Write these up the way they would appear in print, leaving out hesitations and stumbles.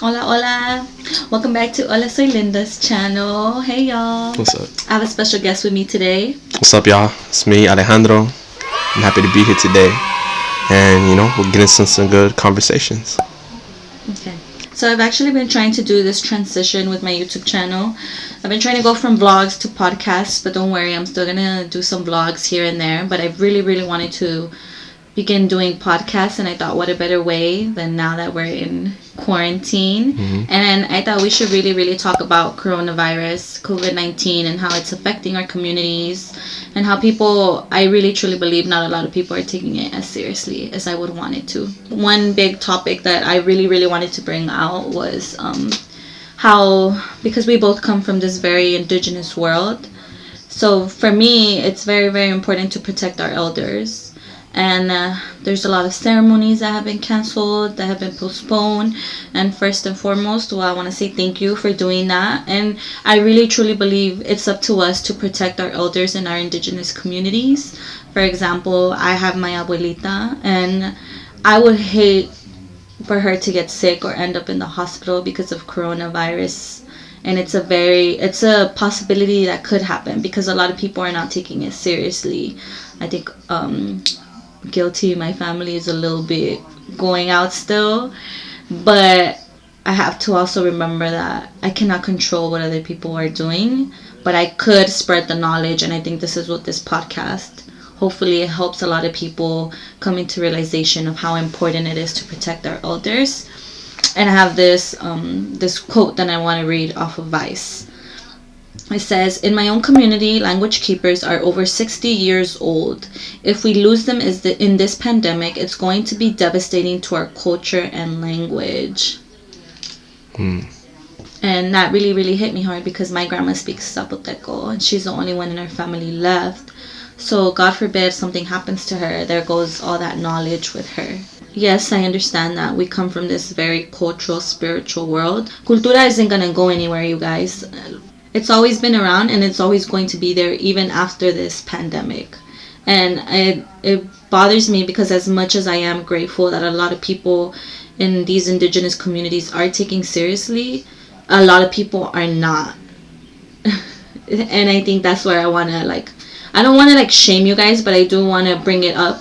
Hola, hola. Welcome back to Hola Soy Linda's channel. Hey, y'all. What's up? I have a special guest with me today. What's up, y'all? It's me, Alejandro. I'm happy to be here today. And, we're getting some good conversations. Okay. So I've actually been trying to do this transition with my YouTube channel. I've been trying to go from vlogs to podcasts, but don't worry, I'm still going to do some vlogs here and there. But I really, really wanted to begin doing podcasts, and I thought, what a better way than now that we're in quarantine. And I thought we should really, really talk about coronavirus, COVID-19, and how it's affecting our communities, and how people, I really truly believe not a lot of people are taking it as seriously as I would want it to. One big topic that I really, really wanted to bring out was how, because we both come from this very indigenous world, so for me, it's very, very important to protect our elders. And there's a lot of ceremonies that have been canceled, that have been postponed. And first and foremost, well, I want to say thank you for doing that. And I really truly believe it's up to us to protect our elders in our indigenous communities. For example, I have my abuelita, and I would hate for her to get sick or end up in the hospital because of coronavirus. And it's a possibility that could happen because a lot of people are not taking it seriously. I think guilty, my family is a little bit going out still, but I have to also remember that I cannot control what other people are doing, but I could spread the knowledge. And I think this is what this podcast, hopefully it helps a lot of people come into realization of how important it is to protect our elders. And I have this quote that I want to read off of Vice. It says, "In my own community, language keepers are over 60 years old. If we lose them in this pandemic, it's going to be devastating to our culture and language." And that really, really hit me hard because my grandma speaks Zapoteco, and she's the only one in our family left. So God forbid something happens to her, there goes all that knowledge with her. Yes, I understand that we come from this very cultural, spiritual world. Cultura isn't going to go anywhere, you guys. It's always been around, and it's always going to be there even after this pandemic. And it bothers me because as much as I am grateful that a lot of people in these indigenous communities are taking seriously, a lot of people are not. And I think that's where I want to I don't want to shame you guys, but I do want to bring it up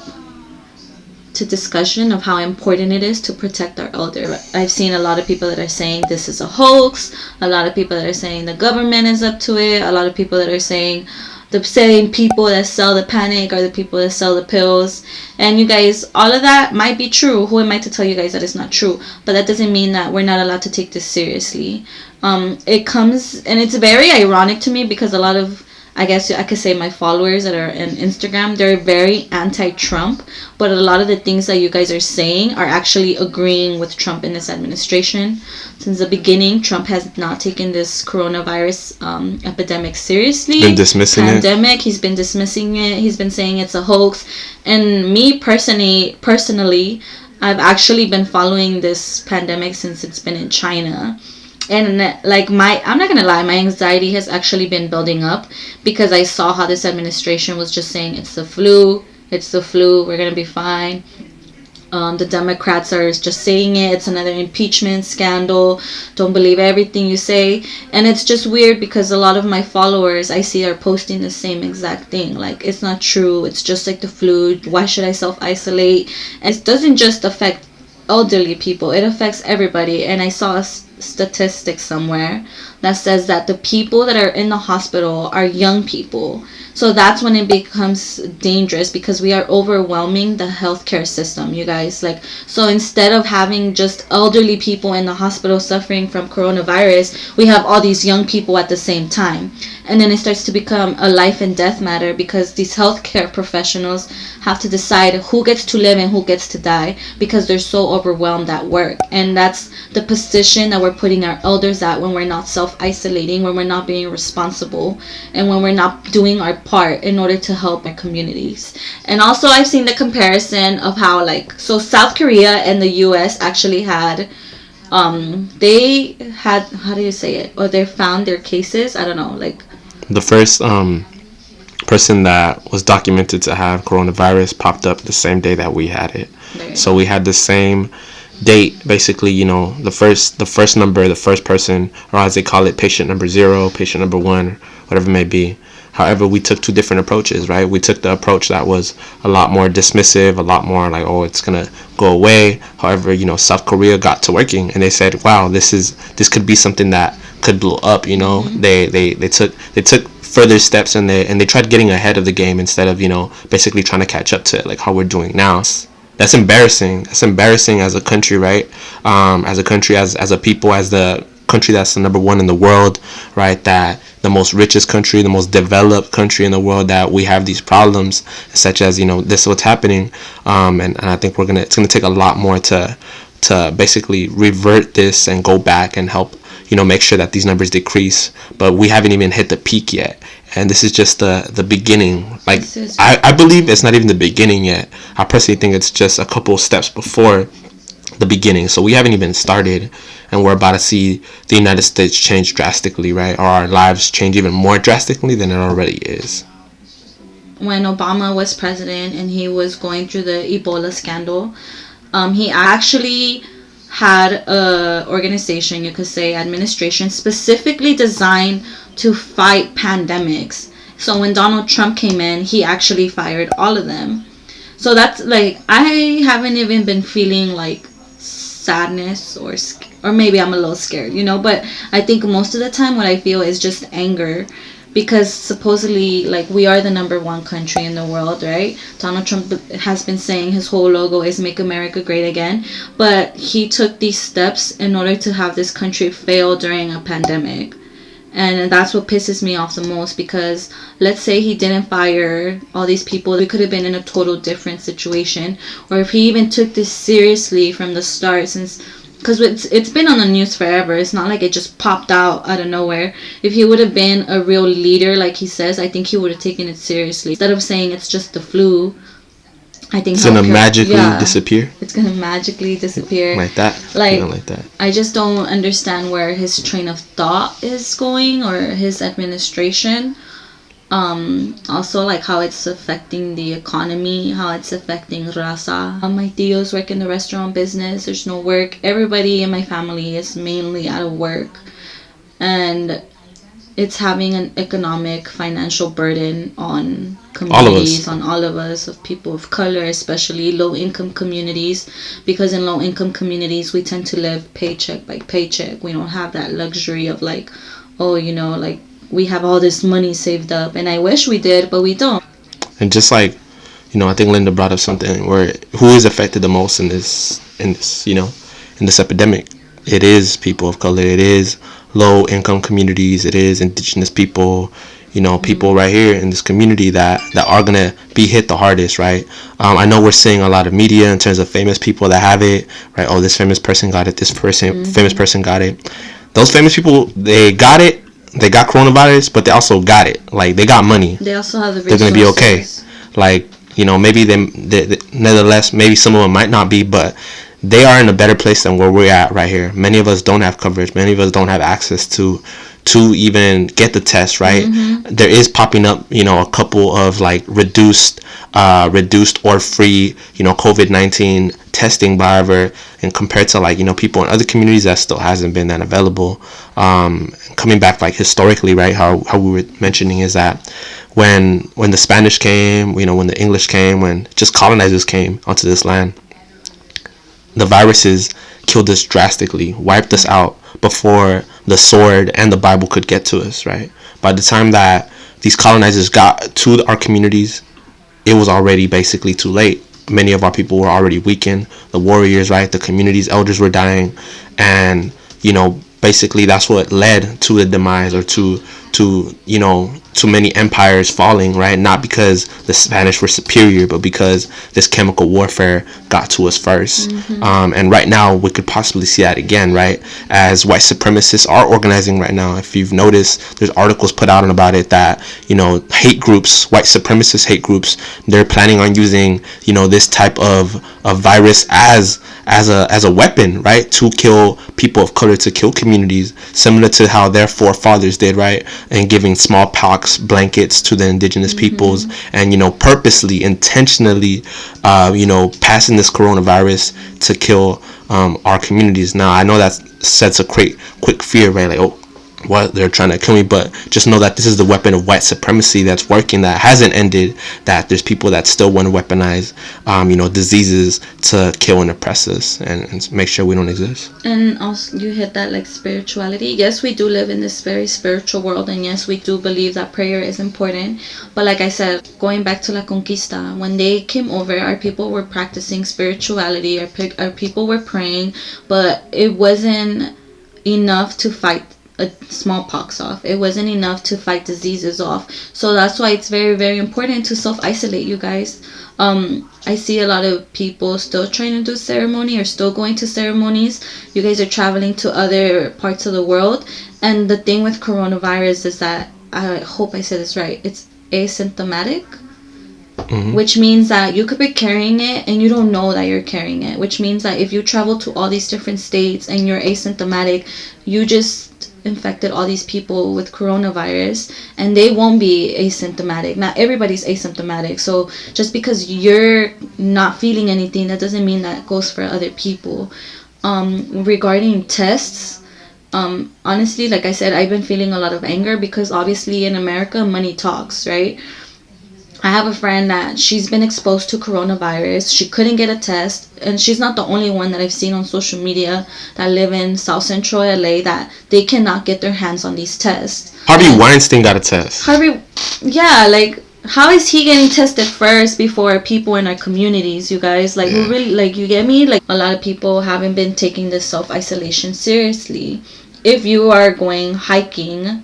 to discussion of how important it is to protect our elder. I've seen a lot of people that are saying this is a hoax, a lot of people that are saying the government is up to it, a lot of people that are saying the same people that sell the panic are the people that sell the pills. And you guys, all of that might be true. Who am I to tell you guys that it's not true? But that doesn't mean that we're not allowed to take this seriously. It comes, and it's very ironic to me because a lot of, I guess I could say my followers that are on Instagram, they're very anti-Trump, but a lot of the things that you guys are saying are actually agreeing with Trump in this administration. Since the beginning, Trump has not taken this coronavirus epidemic seriously. Been dismissing pandemic, he's been dismissing it. He's been saying it's a hoax. And me personally, I've actually been following this pandemic since it's been in China. And I'm not gonna lie, my anxiety has actually been building up because I saw how this administration was just saying it's the flu, we're gonna be fine. The Democrats are just saying it's another impeachment scandal, don't believe everything you say. And it's just weird because a lot of my followers I see are posting the same exact thing, it's not true, it's just like the flu, why should I self-isolate? And it doesn't just affect elderly people, it affects everybody. And I saw a statistic somewhere that says that the people that are in the hospital are young people. So that's when it becomes dangerous because we are overwhelming the healthcare system, you guys. So instead of having just elderly people in the hospital suffering from coronavirus, we have all these young people at the same time. And then it starts to become a life and death matter because these healthcare professionals have to decide who gets to live and who gets to die because they're so overwhelmed at work. And that's the position that we're putting our elders at when we're not self-isolating, when we're not being responsible, and when we're not doing our part in order to help our communities. And also I've seen the comparison of how so South Korea and the US actually had they had, how do you say it, or they found their cases, I don't know, the first person that was documented to have coronavirus popped up the same day that we had it. So we had the same date basically, the first number, the first person, or as they call it, patient number 0, patient number 1, whatever it may be. However, we took two different approaches, right? We took the approach that was a lot more dismissive, a lot more like, oh, it's gonna go away. However, South Korea got to working, and they said, wow, this could be something that could blow up. They took further steps, and they tried getting ahead of the game instead of basically trying to catch up to it like how we're doing now. That's embarrassing. That's embarrassing as a country, right? As a country, as a people, as the country that's the number one in the world, right? That the most richest country, the most developed country in the world, that we have these problems such as this is what's happening, and I think it's gonna take a lot more to basically revert this and go back and help make sure that these numbers decrease. But we haven't even hit the peak yet, and this is just the beginning. Like, I believe it's not even the beginning yet. I personally think it's just a couple steps before the beginning. So we haven't even started, and we're about to see the United States change drastically, right? Or our lives change even more drastically than it already is. When Obama was president and he was going through the Ebola scandal, he actually had a organization, you could say administration, specifically designed to fight pandemics. So when Donald Trump came in, he actually fired all of them. So that's like, I haven't even been feeling like sadness or maybe I'm a little scared, but I think most of the time what I feel is just anger, because supposedly, like, we are the number one country in the world, right? Donald Trump has been saying his whole logo is Make America Great Again, but he took these steps in order to have this country fail during a pandemic. And that's what pisses me off the most, because let's say he didn't fire all these people, we could have been in a total different situation. Or if he even took this seriously from the start, since because it's been on the news forever. It's not like it just popped out of nowhere. If he would have been a real leader, like he says, I think he would have taken it seriously. Instead of saying it's just the flu, I think it's gonna magically disappear. It's gonna magically disappear like that. Like that. I just don't understand where his train of thought is going, or his administration. Also, like, how it's affecting the economy, how it's affecting raza. My tios work in the restaurant business. There's no work. Everybody in my family is mainly out of work, and it's having an economic, financial burden on communities, on all of us, of people of color, especially low-income communities, because in low-income communities we tend to live paycheck by paycheck. We don't have that luxury of like, oh, like, we have all this money saved up, and I wish we did, but we don't. And just like, I think Linda brought up something where who is affected the most in this in this epidemic. It is people of color. It is low income communities. It is indigenous people. People right here in this community that are gonna be hit the hardest, right? I know we're seeing a lot of media in terms of famous people that have it, right? Oh, this famous person got it. This famous person got it. Those famous people, they got it. They got coronavirus, but they also got it. Like, they got money. They also have the resources. They're gonna be okay. Like, maybe they nevertheless, maybe some of them might not be, but they are in a better place than where we're at right here. Many of us don't have coverage. Many of us don't have access to even get the test, right? Mm-hmm. There is popping up, a couple of like reduced or free, COVID-19 testing, however, and compared to like, people in other communities, that still hasn't been that available. Coming back like historically, right, how we were mentioning is that when the Spanish came, when the English came, when just colonizers came onto this land, the viruses killed us drastically, wiped us out before the sword and the Bible could get to us, right? By the time that these colonizers got to our communities, it was already basically too late. Many of our people were already weakened. The warriors, right? The community's elders were dying. And, basically that's what led to the demise, or to many empires falling, right? Not because the Spanish were superior, but because this chemical warfare got to us first. Mm-hmm. And right now we could possibly see that again, right? As white supremacists are organizing right now. If you've noticed, there's articles put out about it that, hate groups, white supremacist hate groups, they're planning on using, this type of virus as a weapon, right? To kill people of color, to kill communities, similar to how their forefathers did, right? and giving smallpox blankets to the indigenous peoples, and purposely, intentionally, passing this coronavirus to kill our communities. Now I know that sets a quick fear, right? Like, oh, what, they're trying to kill me, but just know that this is the weapon of white supremacy that's working, that hasn't ended, that there's people that still want to weaponize diseases to kill and oppress us, and make sure we don't exist. And also you hit that, like, spirituality. Yes, we do live in this very spiritual world, and yes, we do believe that prayer is important, but like I said, going back to La Conquista, when they came over, our people were practicing spirituality, our people were praying, but it wasn't enough to fight a smallpox off. It wasn't enough to fight diseases off. So that's why it's very, very important to self-isolate, you guys. I see a lot of people still trying to do ceremony or still going to ceremonies. You guys are traveling to other parts of the world, and the thing with coronavirus is that, I hope I said this right, it's asymptomatic. Which means that you could be carrying it and you don't know that you're carrying it, which means that if you travel to all these different states and you're asymptomatic, you just infected all these people with coronavirus, and they won't be asymptomatic. Not everybody's asymptomatic, so just because you're not feeling anything, that doesn't mean that goes for other people. Regarding tests, honestly, like I said, I've been feeling a lot of anger because obviously in America, money talks, right? I have a friend that she's been exposed to coronavirus. She couldn't get a test, and she's not the only one that I've seen on social media that live in South Central LA that they cannot get their hands on these tests. Harvey Weinstein got a test. Yeah, like, how is he getting tested first before people in our communities, you guys? Like, who really, like, you get me? Like, a lot of people haven't been taking this self-isolation seriously. If you are going hiking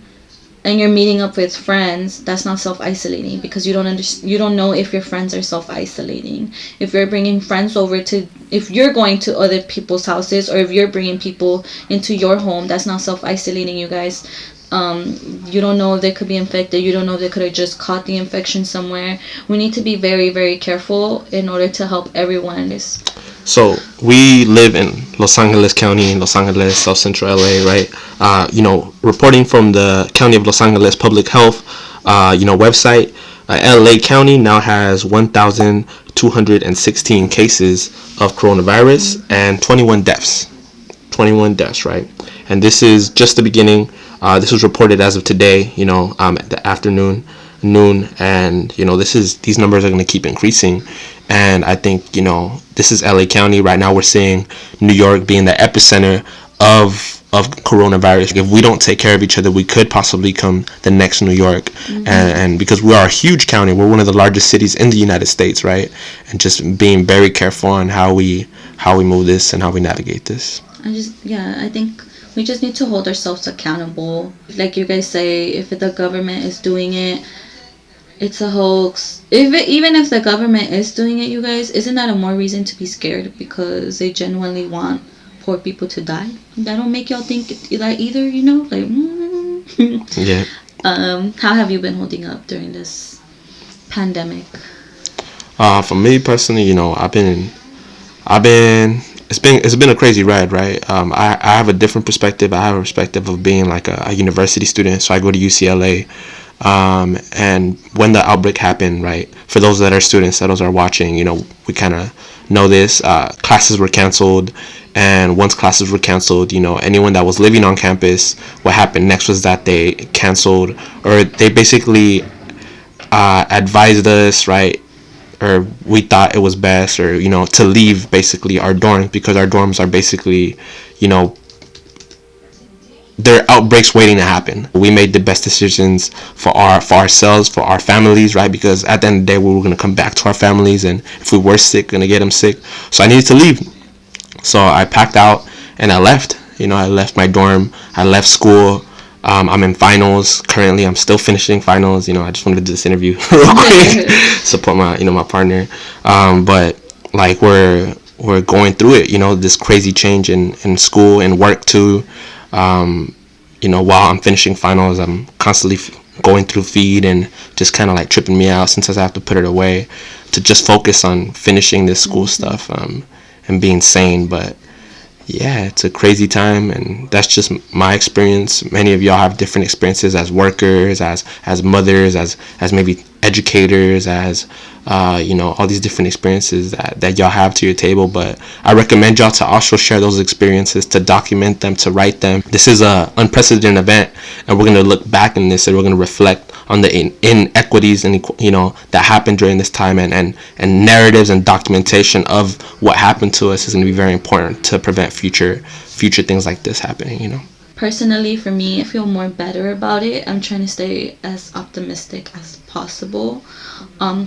and you're meeting up with friends, that's not self-isolating, because you don't know if your friends are self-isolating. If you're bringing friends over if you're going to other people's houses, or if you're bringing people into your home, that's not self-isolating, you guys. You don't know if they could be infected. You don't know if they could have just caught the infection somewhere. We need to be very, very careful in order to help everyone. So we live in Los Angeles County, in Los Angeles, South Central LA, right? Reporting from the County of Los Angeles Public Health, website, LA County now has 1,216 cases of coronavirus and 21 deaths. 21 deaths, right? And this is just the beginning. This was reported as of today, at the afternoon, noon, and these numbers are going to keep increasing. And I think this is LA County right now. We're seeing New York being the epicenter of coronavirus. If we don't take care of each other, we could possibly become the next New York. And because we are a huge county, we're one of the largest cities in the United States, right? And just being very careful on how we move this and how we navigate this. I think we just need to hold ourselves accountable. Like you guys say, if the government is doing it, it's a hoax. Even if the government is doing it, you guys, isn't that a more reason to be scared, because they genuinely want poor people to die? That don't make y'all think that either, like. Yeah. How have you been holding up during this pandemic? For me personally, it's been a crazy ride, right? I have a different perspective. I have a perspective of being like a university student, so I go to UCLA. And when the outbreak happened, right, for those that are students, those are watching, we kind of know this. Classes were canceled, and once classes were canceled, anyone that was living on campus, what happened next was that they canceled, or they basically advised us, right, or we thought it was best, or to leave basically our dorms, because our dorms are basically there are outbreaks waiting to happen. We made the best decisions for ourselves, for our families, right? Because at the end of the day, we were going to come back to our families, and if we were sick, going to get them sick. So I needed to leave. So I packed out and I left. I left my dorm. I left school. I'm in finals currently. I'm still finishing finals. I just wanted to do this interview real quick, support my my partner. But like we're going through it. This crazy change in school and work too. While I'm finishing finals, I'm constantly going through feed and just kind of like tripping me out, since I have to put it away to just focus on finishing this school stuff and being sane. But yeah, it's a crazy time, and that's just my experience. Many of y'all have different experiences as workers, as mothers, as maybe educators, as all these different experiences that y'all have to your table. But I recommend y'all to also share those experiences, to document them, to write them. This is a unprecedented event, and we're gonna look back in this, and we're gonna reflect on the inequities and that happened during this time, and narratives and documentation of what happened to us is going to be very important to prevent future things like this happening. Personally, for me, I feel more better about it. I'm trying to stay as optimistic as possible.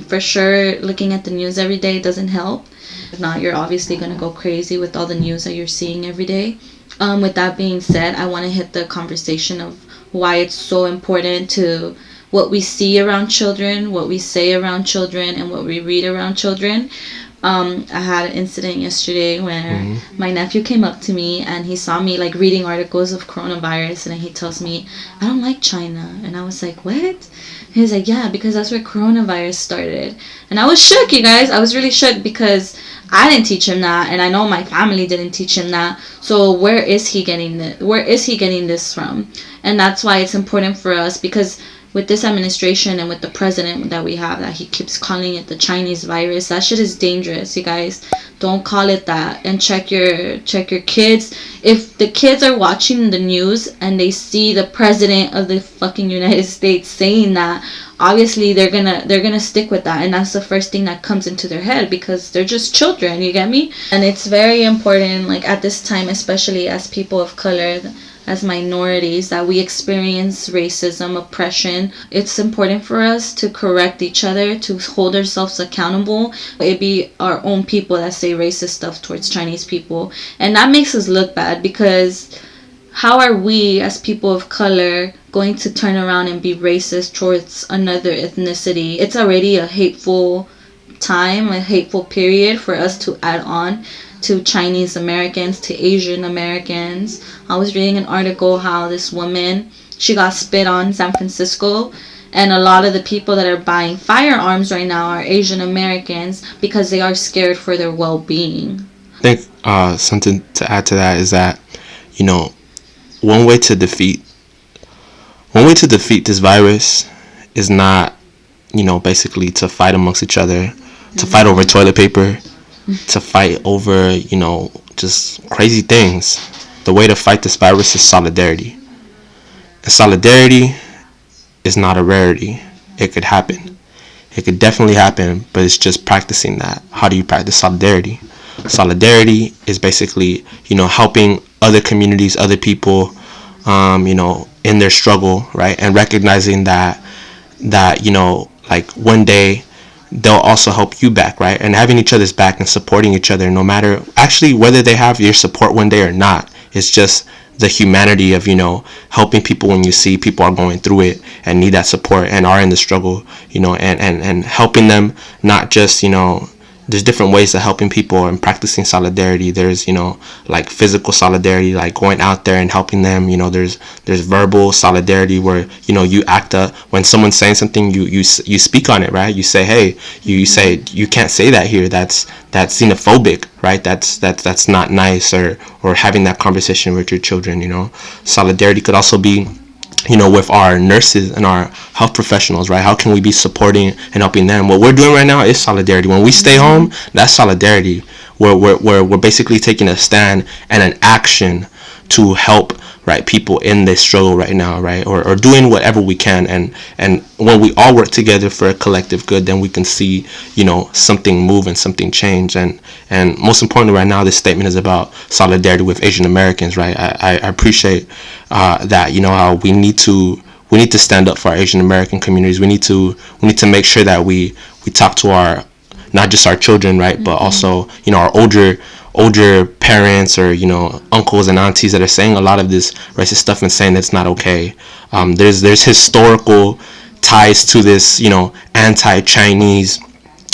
For sure, looking at the news every day doesn't help. If not, you're obviously going to go crazy with all the news that you're seeing every day. With that being said, I want to hit the conversation of why it's so important to what we see around children, what we say around children, and what we read around children. I had an incident yesterday where my nephew came up to me and he saw me like reading articles of coronavirus, and he tells me, I don't like China. And I was like, what? He's like, yeah, because that's where coronavirus started. And I was shook, you guys. I was really shook because I didn't teach him that, and I know my family didn't teach him that. So where is he getting this? Where is he getting this from? And that's why it's important for us, because with this administration and with the president that we have, that he keeps calling it the Chinese virus, that shit is dangerous, you guys. Don't call it that. And check your kids. If the kids are watching the news and they see the president of the fucking United States saying that, obviously they're gonna stick with that, and that's the first thing that comes into their head, because they're just children, you get me? And it's very important, like at this time, especially as people of color, as minorities, that we experience racism, oppression. It's important for us to correct each other, to hold ourselves accountable. It be our own people that say racist stuff towards Chinese people, and that makes us look bad, because how are we as people of color going to turn around and be racist towards another ethnicity? It's already a hateful time, a hateful period for us to add on to Chinese Americans, to Asian Americans. I was reading an article how this woman, she got spit on in San Francisco, and a lot of the people that are buying firearms right now are Asian Americans because they are scared for their well-being. I think something to add to that is that, one way to defeat this virus is not, basically to fight amongst each other, to fight over toilet paper, to fight over, just crazy things. The way to fight this virus is solidarity. And solidarity is not a rarity. It could happen. It could definitely happen, but it's just practicing that. How do you practice solidarity? Solidarity is basically, helping other communities, other people, in their struggle, right? And recognizing that, like one day they'll also help you back, right? And having each other's back and supporting each other, no matter actually whether they have your support one day or not. It's just the humanity of, helping people when you see people are going through it and need that support and are in the struggle, and helping them, not just, there's different ways of helping people and practicing solidarity. There's, like physical solidarity, like going out there and helping them. There's verbal solidarity where, you act up when someone's saying something, you speak on it, right? You say, hey, you say, you can't say that here. That's xenophobic, right? That's not nice, or having that conversation with your children. Solidarity could also be, with our nurses and our health professionals, right? How can we be supporting and helping them? What we're doing right now is solidarity. When we stay home, that's solidarity. We're basically taking a stand and an action to help, right, people in this struggle right now, right? Or doing whatever we can. And when we all work together for a collective good, then we can see, something move and something change. And most importantly right now, this statement is about solidarity with Asian Americans, right? I appreciate that, how we need to stand up for our Asian American communities. We need to make sure that we talk to our, not just our children, right, but also, our older parents, or uncles and aunties that are saying a lot of this racist stuff and saying that's not okay. There's historical ties to this, anti-Chinese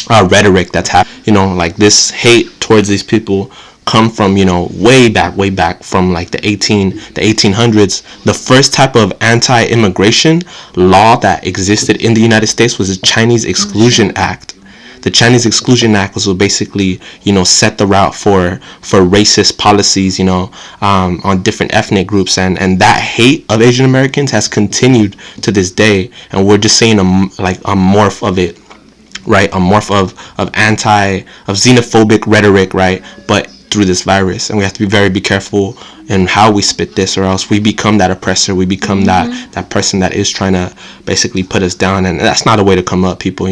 rhetoric that's happening. Like this hate towards these people come from, way back from like the 1800s. The first type of anti-immigration law that existed in the United States was the Chinese Exclusion Act. The Chinese Exclusion Act was basically, set the route for racist policies, on different ethnic groups, and that hate of Asian Americans has continued to this day, and we're just seeing a morph of it, right? A morph of xenophobic rhetoric, right? But through this virus, and we have to be careful in how we spit this, or else we become that oppressor. We become that person that is trying to basically put us down, and that's not a way to come up, people.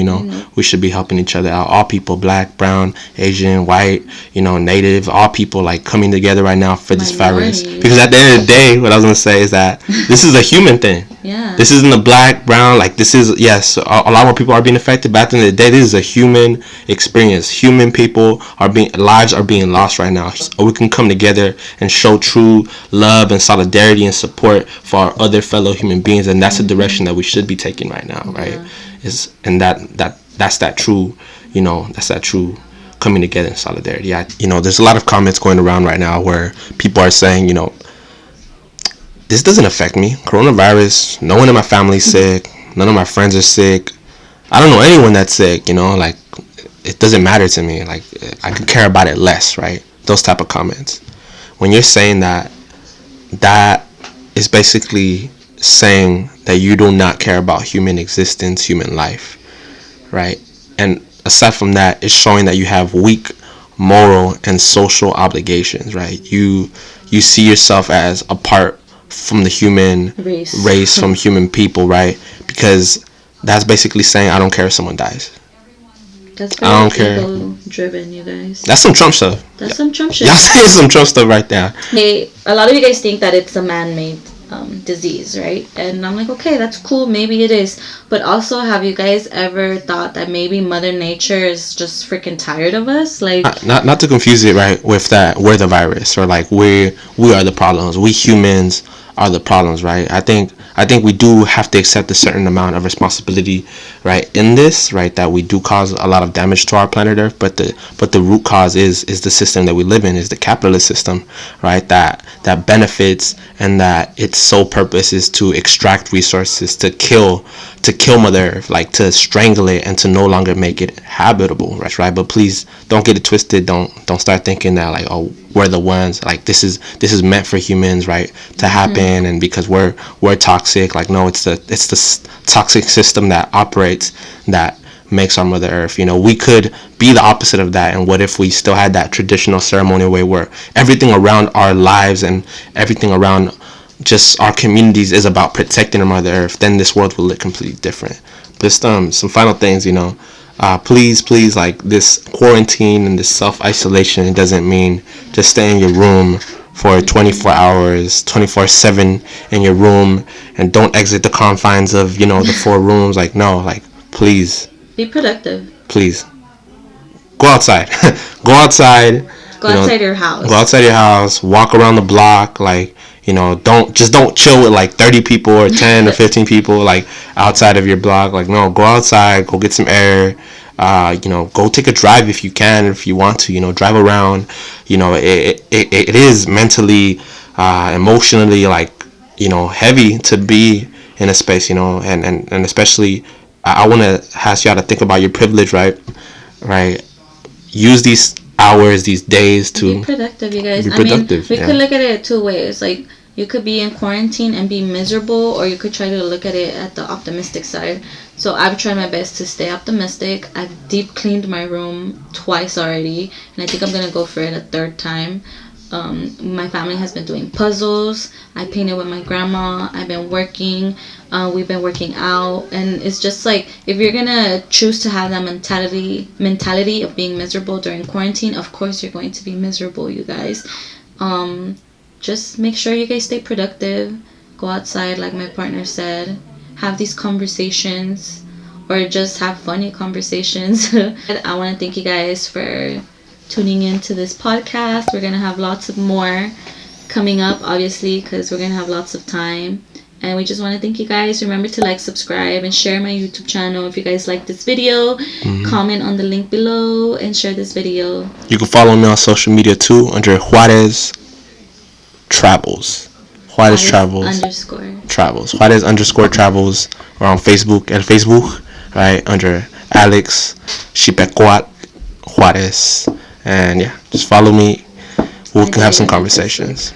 We should be helping each other out. All people, black, brown, Asian, white, native, all people, like, coming together right now for this virus. Because at the end of the day, what I was gonna say is that this is a human thing. Yeah. This isn't a black, brown, like, this is, yes, a lot more people are being affected, but at the end of the day, this is a human experience. Human people lives are being lost right now. So we can come together and show true love and solidarity and support for our other fellow human beings, and that's the direction that we should be taking right now, right? That's that true, that's that true coming together in solidarity. There's a lot of comments going around right now where people are saying, this doesn't affect me. Coronavirus, no one in my family's sick. None of my friends are sick. I don't know anyone that's sick, like, it doesn't matter to me. Like, I could care about it less, right? Those type of comments. When you're saying that is basically saying that you do not care about human existence, human life, right? And aside from that, it's showing that you have weak moral and social obligations, right? You see yourself as apart from the human race from human people, right? Because that's basically saying, I don't care if someone dies. That's very ego-driven, you guys. That's some Trump stuff. That's some Trump shit. Y'all saying some Trump stuff right there. Hey, a lot of you guys think that it's a man-made disease, right? And I'm like, okay, that's cool. Maybe it is. But also, have you guys ever thought that maybe Mother Nature is just freaking tired of us? Like, not to confuse it, right, with that we're the virus, or like we are the problems. We humans are the problems, right? I think we do have to accept a certain amount of responsibility, right, in this, right, that we do cause a lot of damage to our planet Earth, but the root cause is the system that we live in, is the capitalist system, right, that benefits, and that its sole purpose is to extract resources, to kill Mother Earth, like to strangle it and to no longer make it habitable, right? But please don't get it twisted. Don't start thinking that, like, oh, we're the ones, like, this is meant for humans, right, to happen, and because we're toxic. Like, no, it's the toxic system that operates that makes our Mother Earth. We could be the opposite of that, and what if we still had that traditional ceremonial way where everything around our lives and everything around just our communities is about protecting our Mother Earth? Then this world will look completely different. Just some final things, please, like, this quarantine and this self-isolation, it doesn't mean just stay in your room for 24 hours, 24/7 in your room, and don't exit the confines of, the 4 rooms. Like, no, like, please. Be productive. Please. Go outside. Go outside. Go outside your house. Go outside your house. Walk around the block. Like, don't chill with like 30 people or 10 or 15 people, like, outside of your block. Like, no, go outside. Go get some air. Go take a drive if you can, if you want to, drive around. It is mentally, emotionally, like, heavy to be in a space, and especially, I want to ask y'all to think about your privilege, right? Use these hours, these days to be productive, you guys. Be productive. We could look at it 2 ways. Like, you could be in quarantine and be miserable, or you could try to look at it at the optimistic side. So I've tried my best to stay optimistic. I've deep cleaned my room twice already, and I think I'm gonna go for it a 3rd time. My family has been doing puzzles. I painted with my grandma. I've been working. We've been working out, and it's just like, if you're gonna choose to have that mentality of being miserable during quarantine, of course you're going to be miserable, you guys. Just make sure you guys stay productive. Go outside, like my partner said. Have these conversations, or just have funny conversations. I want to thank you guys for tuning into this podcast. We're gonna have lots of more coming up, obviously, because we're gonna have lots of time. And we just want to thank you guys. Remember to like, subscribe, and share my YouTube channel. If you guys like this video, comment on the link below and share this video. You can follow me on social media too under Juarez Travels. Juarez Travels _Travels. Juarez _Travels. Or on Facebook, right, under Alex Chipecuat Juarez. And yeah, just follow me. We can have some conversations.